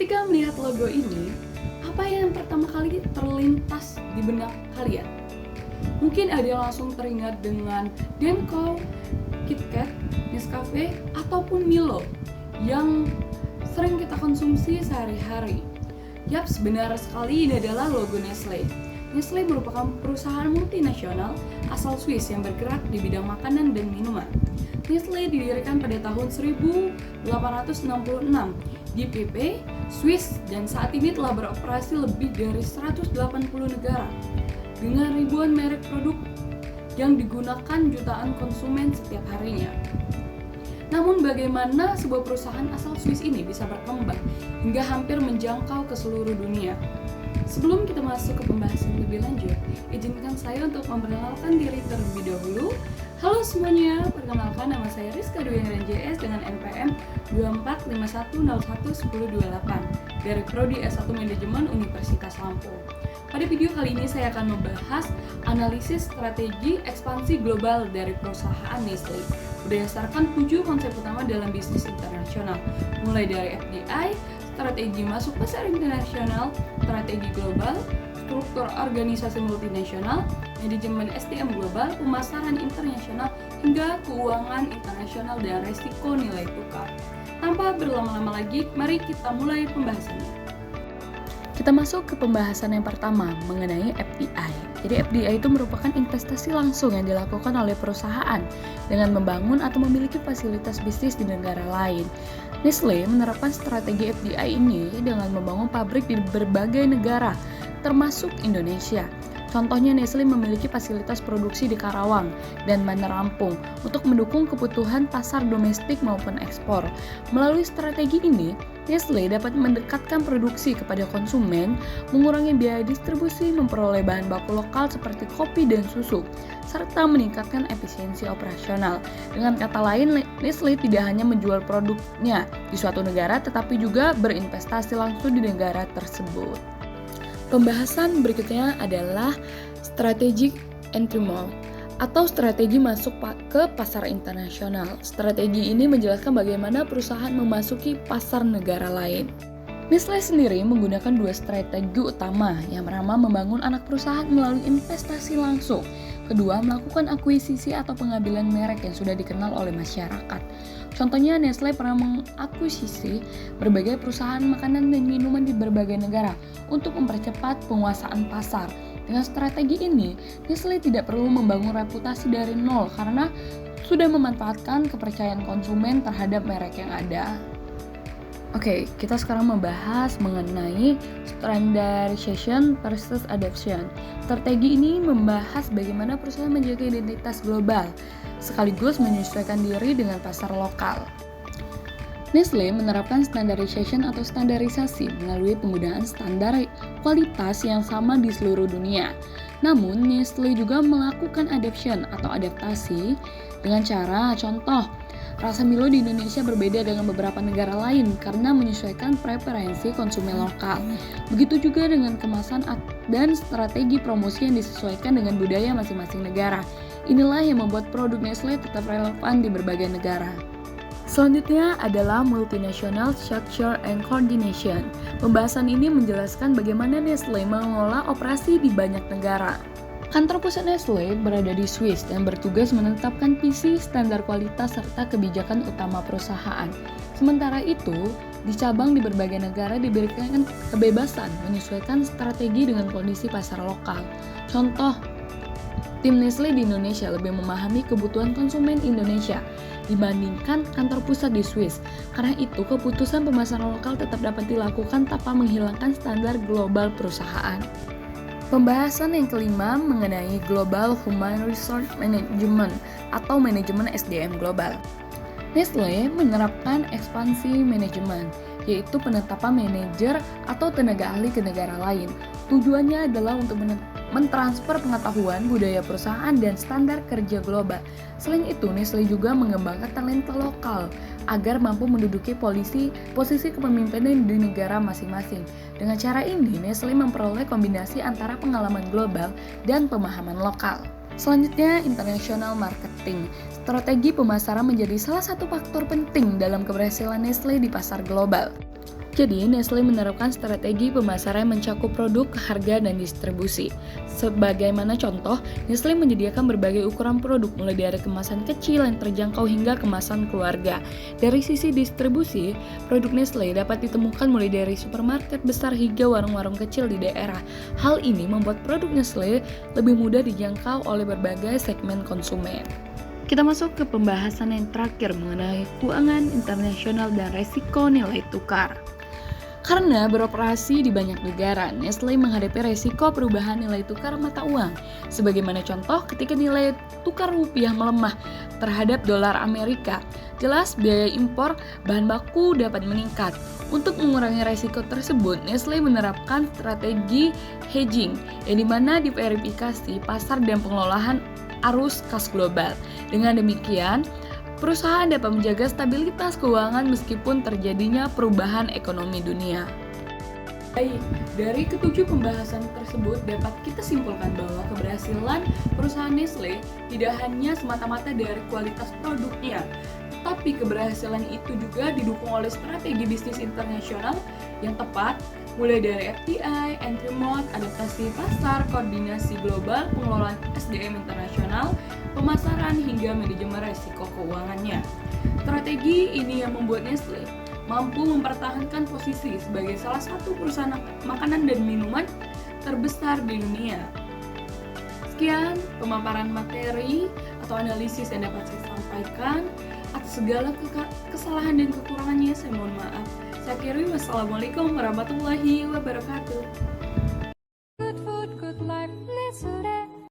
Ketika melihat logo ini, apa yang pertama kali terlintas di benak kalian? Mungkin ada yang langsung teringat dengan Denko, KitKat, Nescafe, ataupun Milo yang sering kita konsumsi sehari-hari. Yaps, benar sekali, ini adalah logo Nestle. Nestle merupakan perusahaan multinasional asal Swiss yang bergerak di bidang makanan dan minuman. Nestle didirikan pada tahun 1866 di PP, Swiss, dan saat ini telah beroperasi lebih dari 180 negara dengan ribuan merek produk yang digunakan jutaan konsumen setiap harinya. Namun bagaimana sebuah perusahaan asal Swiss ini bisa berkembang hingga hampir menjangkau ke seluruh dunia? Sebelum kita masuk ke pembahasan lebih lanjut, izinkan saya untuk memperkenalkan diri terlebih dahulu. Halo semuanya, perkenalkan nama saya Rizka Dwi JS dengan NPM 2451011028 dari Prodi S1 Manajemen Universitas Lampung. Pada video kali ini saya akan membahas analisis strategi ekspansi global dari perusahaan Nestle berdasarkan 7 konsep utama dalam bisnis internasional, mulai dari FDI, strategi masuk pasar internasional, strategi global, struktur organisasi multinasional, manajemen SDM global, pemasaran internasional, hingga keuangan internasional dan resiko nilai tukar. Tanpa berlama-lama lagi, mari kita mulai pembahasannya. Kita masuk ke pembahasan yang pertama mengenai FDI. Jadi FDI itu merupakan investasi langsung yang dilakukan oleh perusahaan dengan membangun atau memiliki fasilitas bisnis di negara lain. Nestle menerapkan strategi FDI ini dengan membangun pabrik di berbagai negara, termasuk Indonesia. Contohnya Nestle memiliki fasilitas produksi di Karawang dan Bandar Lampung untuk mendukung kebutuhan pasar domestik maupun ekspor. Melalui strategi ini, Nestle dapat mendekatkan produksi kepada konsumen, mengurangi biaya distribusi, memperoleh bahan baku lokal seperti kopi dan susu, serta meningkatkan efisiensi operasional. Dengan kata lain, Nestle tidak hanya menjual produknya di suatu negara, tetapi juga berinvestasi langsung di negara tersebut. Pembahasan berikutnya adalah strategic entry market atau strategi masuk ke pasar internasional. Strategi ini menjelaskan bagaimana perusahaan memasuki pasar negara lain. Nestle sendiri menggunakan 2 strategi utama. Yang pertama, membangun anak perusahaan melalui investasi langsung. Kedua, melakukan akuisisi atau pengambilan merek yang sudah dikenal oleh masyarakat. Contohnya, Nestle pernah mengakuisisi berbagai perusahaan makanan dan minuman di berbagai negara untuk mempercepat penguasaan pasar. Dengan strategi ini, Nestle tidak perlu membangun reputasi dari nol karena sudah memanfaatkan kepercayaan konsumen terhadap merek yang ada. Oke, kita sekarang membahas mengenai standardization versus adoption. Strategi ini membahas bagaimana perusahaan menjaga identitas global, sekaligus menyesuaikan diri dengan pasar lokal. Nestle menerapkan standardization atau standarisasi melalui penggunaan standar kualitas yang sama di seluruh dunia. Namun, Nestle juga melakukan adoption atau adaptasi dengan cara, contoh, rasa Milo di Indonesia berbeda dengan beberapa negara lain karena menyesuaikan preferensi konsumen lokal. Begitu juga dengan kemasan dan strategi promosi yang disesuaikan dengan budaya masing-masing negara. Inilah yang membuat produk Nestle tetap relevan di berbagai negara. Selanjutnya adalah multinational structure and coordination. Pembahasan ini menjelaskan bagaimana Nestle mengelola operasi di banyak negara. Kantor pusat Nestle berada di Swiss dan bertugas menetapkan visi, standar kualitas, serta kebijakan utama perusahaan. Sementara itu, di cabang di berbagai negara diberikan kebebasan menyesuaikan strategi dengan kondisi pasar lokal. Contoh, tim Nestle di Indonesia lebih memahami kebutuhan konsumen Indonesia dibandingkan kantor pusat di Swiss. Karena itu, keputusan pemasaran lokal tetap dapat dilakukan tanpa menghilangkan standar global perusahaan. Pembahasan yang kelima mengenai Global Human Resource Management atau manajemen SDM global. Nestle menerapkan ekspansi manajemen, yaitu penetapan manajer atau tenaga ahli ke negara lain. Tujuannya adalah untuk mentransfer pengetahuan, budaya perusahaan, dan standar kerja global. Selain itu, Nestle juga mengembangkan talenta lokal agar mampu menduduki posisi kepemimpinan di negara masing-masing. Dengan cara ini, Nestle memperoleh kombinasi antara pengalaman global dan pemahaman lokal. Selanjutnya, international marketing. Strategi pemasaran menjadi salah satu faktor penting dalam keberhasilan Nestle di pasar global. Jadi, Nestle menerapkan strategi pemasaran yang mencakup produk, harga, dan distribusi. Sebagaimana contoh, Nestle menyediakan berbagai ukuran produk mulai dari kemasan kecil yang terjangkau hingga kemasan keluarga. Dari sisi distribusi, produk Nestle dapat ditemukan mulai dari supermarket besar hingga warung-warung kecil di daerah. Hal ini membuat produk Nestle lebih mudah dijangkau oleh berbagai segmen konsumen. Kita masuk ke pembahasan yang terakhir mengenai keuangan internasional dan resiko nilai tukar. Karena beroperasi di banyak negara, Nestle menghadapi resiko perubahan nilai tukar mata uang. Sebagaimana contoh ketika nilai tukar rupiah melemah terhadap dolar Amerika, jelas biaya impor bahan baku dapat meningkat. Untuk mengurangi resiko tersebut, Nestle menerapkan strategi hedging, yang dimana diverifikasi pasar dan pengelolaan arus kas global. Dengan demikian, perusahaan dapat menjaga stabilitas keuangan meskipun terjadinya perubahan ekonomi dunia. Baik, dari ketujuh pembahasan tersebut dapat kita simpulkan bahwa keberhasilan perusahaan Nestle tidak hanya semata-mata dari kualitas produknya, tapi keberhasilan itu juga didukung oleh strategi bisnis internasional yang tepat, mulai dari FDI, entry mode, adaptasi pasar, koordinasi global, pengelolaan SDM internasional, pemasaran, hingga manajemen resiko keuangannya. Strategi ini yang membuat Nestle mampu mempertahankan posisi sebagai salah satu perusahaan makanan dan minuman terbesar di dunia. Sekian pemaparan materi atau analisis yang dapat saya sampaikan. Atas segala kesalahan dan kekurangannya, saya mohon maaf. Saya akhiri, wassalamualaikum warahmatullahi wabarakatuh. Good food, good life, let's